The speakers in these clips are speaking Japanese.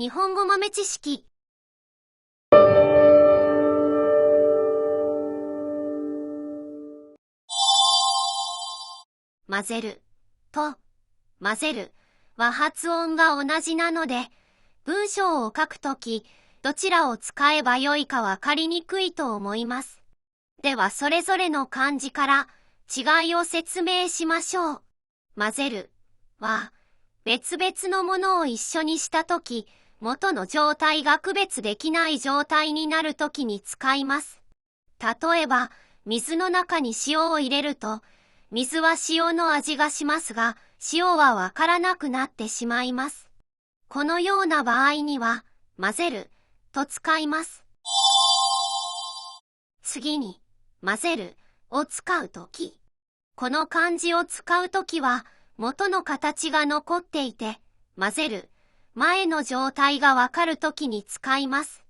日本語豆知識。混ぜると混ぜるは発音が同じなので、文章を書くとき、どちらを使えばよいかわかりにくいと思います。ではそれぞれの漢字から違いを説明しましょう。混ぜるは別々のものを一緒にしたとき、元の状態が区別できない状態になるときに使います。例えば、水の中に塩を入れると、水は塩の味がしますが、塩はわからなくなってしまいます。このような場合には、混ぜると使います。次に、混ぜるを使うとき。この漢字を使うときは、元の形が残っていて、混ぜる前の状態がわかるときに使います。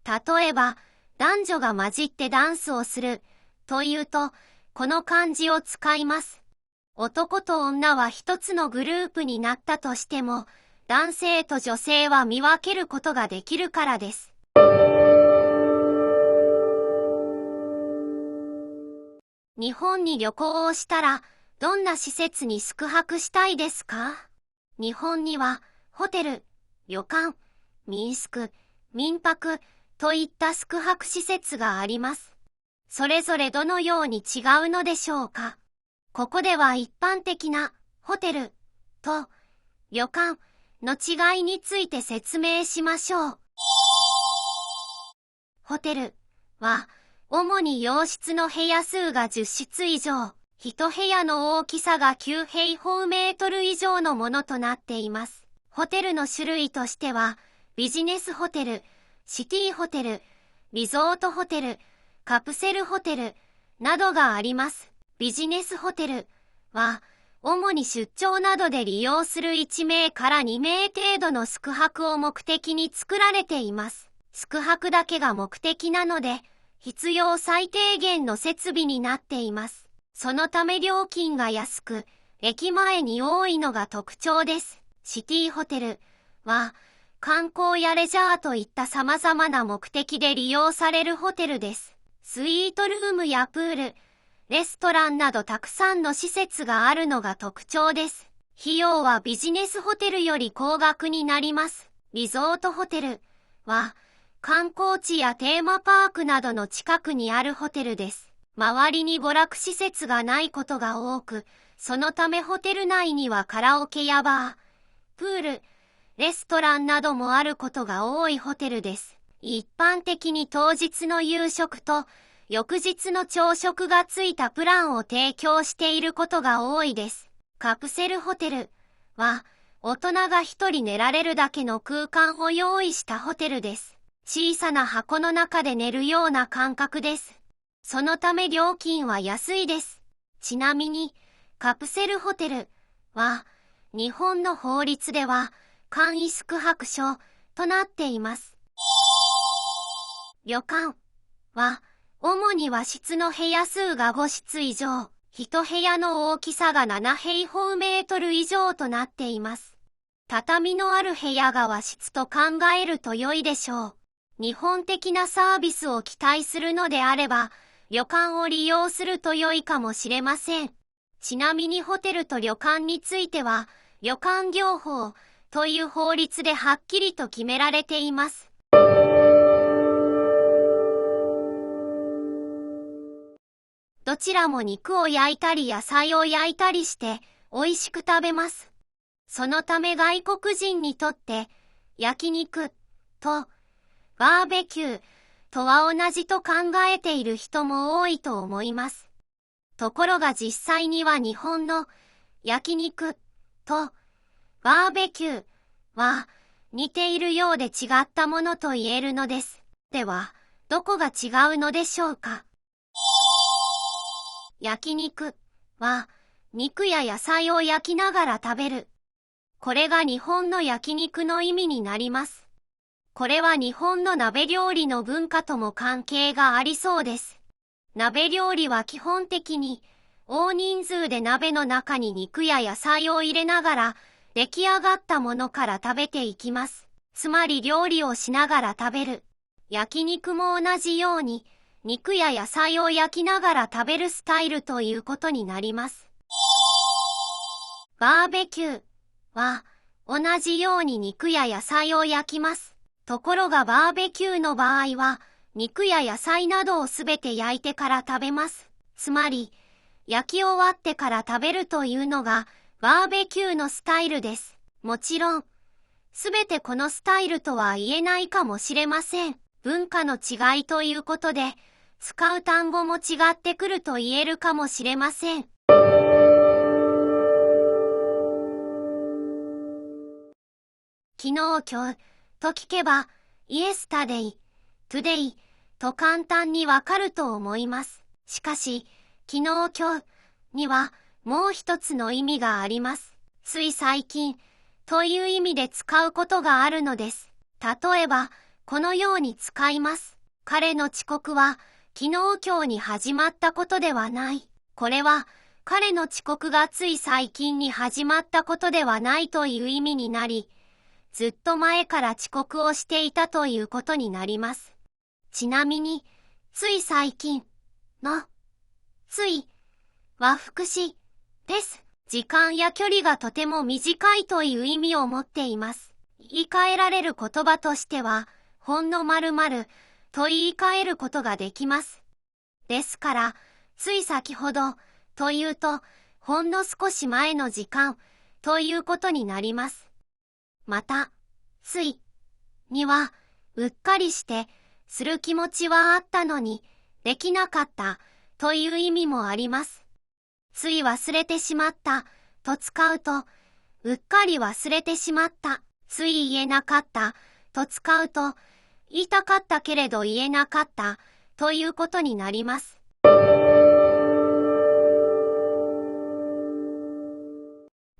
例えば、男女が混じってダンスをするというと、この漢字を使います。男と女は一つのグループになったとしても、男性と女性は見分けることができるからです。日本に旅行をしたら、どんな施設に宿泊したいですか？日本には、ホテル、旅館、民宿、民泊といった宿泊施設があります。それぞれどのように違うのでしょうか？ここでは一般的なホテルと旅館の違いについて説明しましょう。ホテルは主に洋室の部屋数が10室以上、一部屋の大きさが9平方メートル以上のものとなっています。ホテルの種類としては、ビジネスホテル、シティホテル、リゾートホテル、カプセルホテルなどがあります。ビジネスホテルは、主に出張などで利用する1名から2名程度の宿泊を目的に作られています。宿泊だけが目的なので、必要最低限の設備になっています。そのため料金が安く、駅前に多いのが特徴です。シティホテルは、観光やレジャーといった様々な目的で利用されるホテルです。スイートルームやプール、レストランなどたくさんの施設があるのが特徴です。費用はビジネスホテルより高額になります。リゾートホテルは、観光地やテーマパークなどの近くにあるホテルです。周りに娯楽施設がないことが多く、そのためホテル内にはカラオケやバー、プール、レストランなどもあることが多いホテルです。一般的に当日の夕食と翌日の朝食がついたプランを提供していることが多いです。カプセルホテルは大人が一人寝られるだけの空間を用意したホテルです。小さな箱の中で寝るような感覚です。そのため料金は安いです。ちなみにカプセルホテルは日本の法律では簡易宿泊所となっています。旅館は主に和室の部屋数が5室以上、一部屋の大きさが7平方メートル以上となっています。畳のある部屋が和室と考えると良いでしょう。日本的なサービスを期待するのであれば、旅館を利用すると良いかもしれません。ちなみにホテルと旅館については、旅館業法という法律ではっきりと決められています。どちらも肉を焼いたり野菜を焼いたりして美味しく食べます。そのため外国人にとって焼肉とバーベキューとは同じと考えている人も多いと思います。ところが実際には日本の焼肉とバーベキューは似ているようで違ったものと言えるのです。では、どこが違うのでしょうか？焼肉は肉や野菜を焼きながら食べる。これが日本の焼肉の意味になります。これは日本の鍋料理の文化とも関係がありそうです。鍋料理は基本的に大人数で鍋の中に肉や野菜を入れながら出来上がったものから食べていきます。つまり料理をしながら食べる。焼肉も同じように、肉や野菜を焼きながら食べるスタイルということになります。バーベキューは、同じように肉や野菜を焼きます。ところがバーベキューの場合は、肉や野菜などをすべて焼いてから食べます。つまり、焼き終わってから食べるというのが、バーベキューのスタイルです。もちろん、すべてこのスタイルとは言えないかもしれません。文化の違いということで、使う単語も違ってくると言えるかもしれません。昨日今日と聞けば、yesterday、today と簡単にわかると思います。しかし、昨日今日にはもう一つの意味があります。つい最近という意味で使うことがあるのです。例えば、このように使います。彼の遅刻は昨日今日に始まったことではない。これは、彼の遅刻がつい最近に始まったことではないという意味になり、ずっと前から遅刻をしていたということになります。ちなみに、つい最近のついは副詞です。時間や距離がとても短いという意味を持っています。言い換えられる言葉としては、ほんの〇〇と言い換えることができます。ですから、つい先ほどというと、ほんの少し前の時間ということになります。また、ついには、うっかりして、する気持ちはあったのに、できなかったという意味もあります。つい忘れてしまったと使うと、うっかり忘れてしまった、つい言えなかったと使うと、言いたかったけれど言えなかったということになります。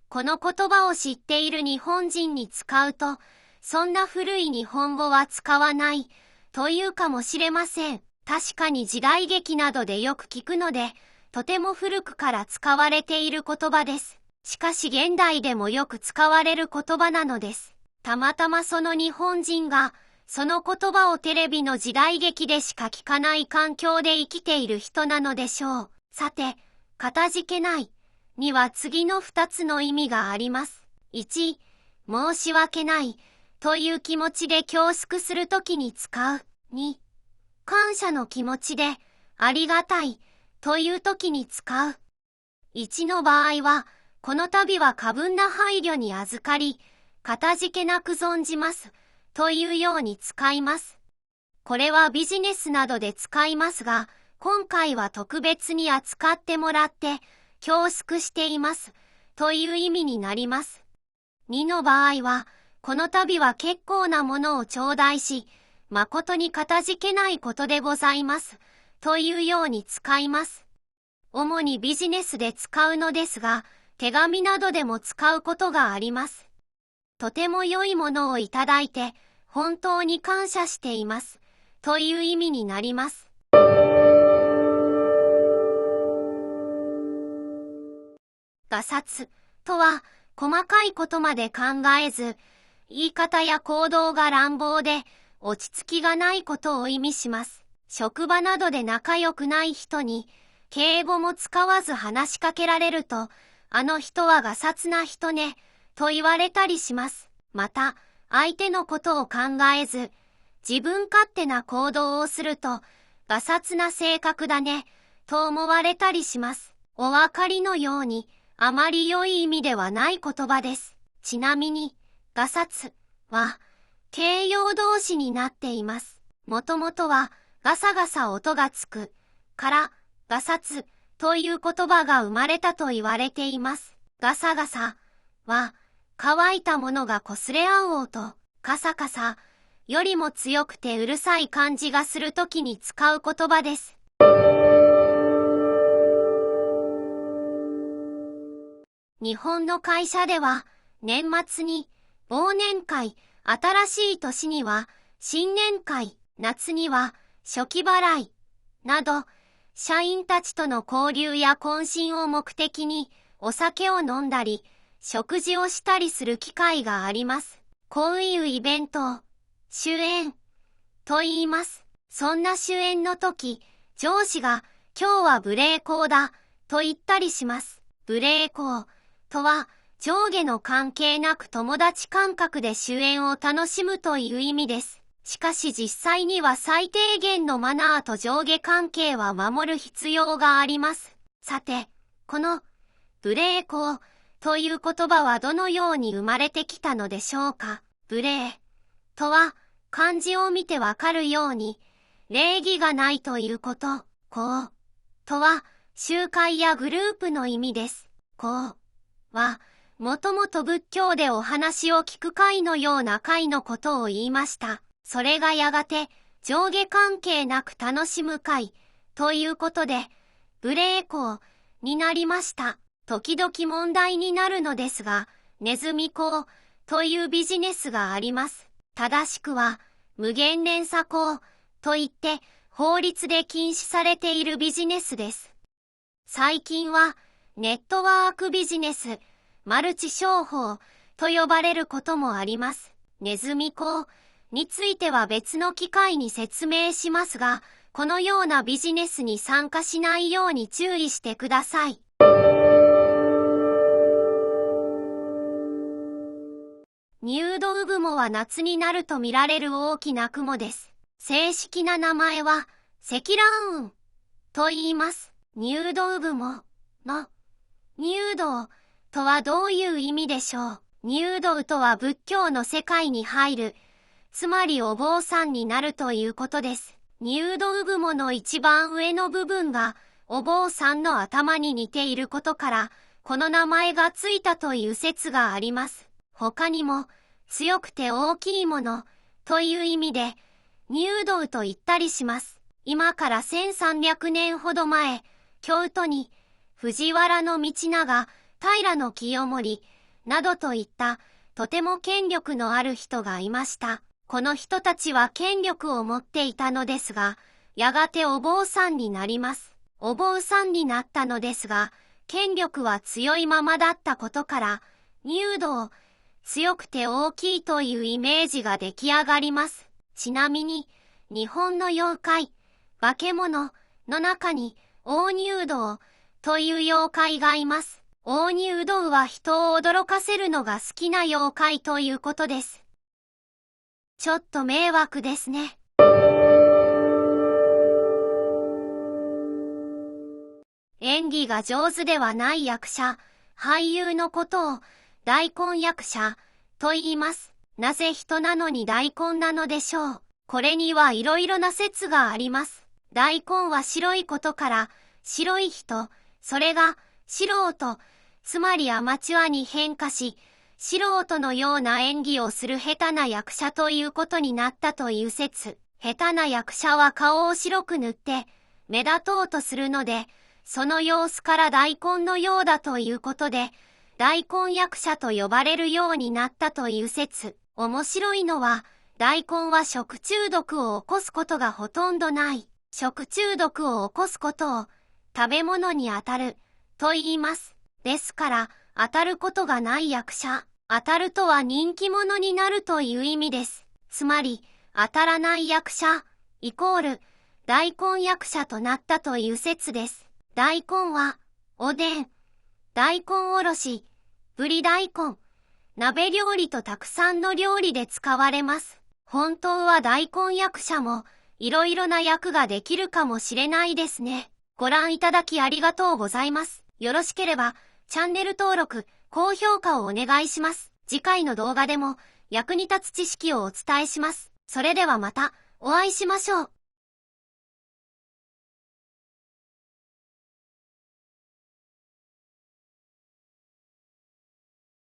この言葉を知っている日本人に使うと、そんな古い日本語は使わないというかもしれません。確かに時代劇などでよく聞くので、とても古くから使われている言葉です。しかし現代でもよく使われる言葉なのです。たまたまその日本人が、その言葉をテレビの時代劇でしか聞かない環境で生きている人なのでしょう。さて、かたじけないには次の2つの意味があります。1、申し訳ないという気持ちで恐縮するときに使う。2、感謝の気持ちでありがたいというときに使う。1の場合は、この度は過分な配慮に預かり、かたじけなく存じますというように使います。これはビジネスなどで使いますが、今回は特別に扱ってもらって恐縮していますという意味になります。2の場合は、この度は結構なものを頂戴し、誠にかたじけないことでございますというように使います。主にビジネスで使うのですが、手紙などでも使うことがあります。とても良いものをいただいて、本当に感謝しています、という意味になります。がさつとは、細かいことまで考えず、言い方や行動が乱暴で、落ち着きがないことを意味します。職場などで仲良くない人に、敬語も使わず話しかけられると、あの人はがさつな人ね、と言われたりします。また、相手のことを考えず、自分勝手な行動をすると、がさつな性格だね、と思われたりします。お分かりのように、あまり良い意味ではない言葉です。ちなみに、がさつは、形容動詞になっています。もともとは、ガサガサ音がつく、から、がさつという言葉が生まれたと言われています。ガサガサは、乾いたものが擦れ合う音、カサカサよりも強くてうるさい感じがするときに使う言葉です。日本の会社では、年末に忘年会、新しい年には新年会、夏には初期払いなど、社員たちとの交流や懇親を目的にお酒を飲んだり、食事をしたりする機会があります。こういうイベントを、主演、と言います。そんな主演の時、上司が、今日は無礼講だ、と言ったりします。無礼講、とは、上下の関係なく友達感覚で主演を楽しむという意味です。しかし実際には最低限のマナーと上下関係は守る必要があります。さて、この、無礼講という言葉はどのように生まれてきたのでしょうか。無礼とは、漢字を見てわかるように、礼儀がないということ。講とは、集会やグループの意味です。講は、もともと仏教でお話を聞く会のような会のことを言いました。それがやがて、上下関係なく楽しむ会、ということで、無礼講になりました。時々問題になるのですが、ネズミ講というビジネスがあります。正しくは、無限連鎖講といって、法律で禁止されているビジネスです。最近は、ネットワークビジネス、マルチ商法と呼ばれることもあります。ネズミ講については別の機会に説明しますが、このようなビジネスに参加しないように注意してください。入道雲は夏になると見られる大きな雲です。正式な名前は積乱雲と言います。入道雲の入道とはどういう意味でしょう。入道とは仏教の世界に入る、つまりお坊さんになるということです。入道雲の一番上の部分がお坊さんの頭に似ていることから、この名前がついたという説があります。他にも、強くて大きいものという意味で、入道と言ったりします。今から1300年ほど前、京都に藤原道長、平清盛などといったとても権力のある人がいました。この人たちは権力を持っていたのですが、やがてお坊さんになります。お坊さんになったのですが、権力は強いままだったことから、入道、強くて大きいというイメージが出来上がります。ちなみに、日本の妖怪、化け物の中に、大入道という妖怪がいます。大入道は人を驚かせるのが好きな妖怪ということです。ちょっと迷惑ですね。演技が上手ではない役者、俳優のことを大根役者と言います。なぜ人なのに大根なのでしょう。これにはいろいろな説があります。大根は白いことから白い人、それが素人、つまりアマチュアに変化し、素人のような演技をする下手な役者ということになったという説。下手な役者は顔を白く塗って目立とうとするので、その様子から大根のようだということで、大根役者と呼ばれるようになったという説。面白いのは、大根は食中毒を起こすことがほとんどない。食中毒を起こすことを食べ物に当たると言います。ですから、当たることがない役者。当たるとは人気者になるという意味です。つまり、当たらない役者、イコール、大根役者となったという説です。大根は、おでん、大根おろし、ぶり大根、鍋料理とたくさんの料理で使われます。本当は大根役者も、いろいろな役ができるかもしれないですね。ご覧いただきありがとうございます。よろしければ、チャンネル登録、高評価をお願いします。次回の動画でも役に立つ知識をお伝えします。それではまたお会いしましょう。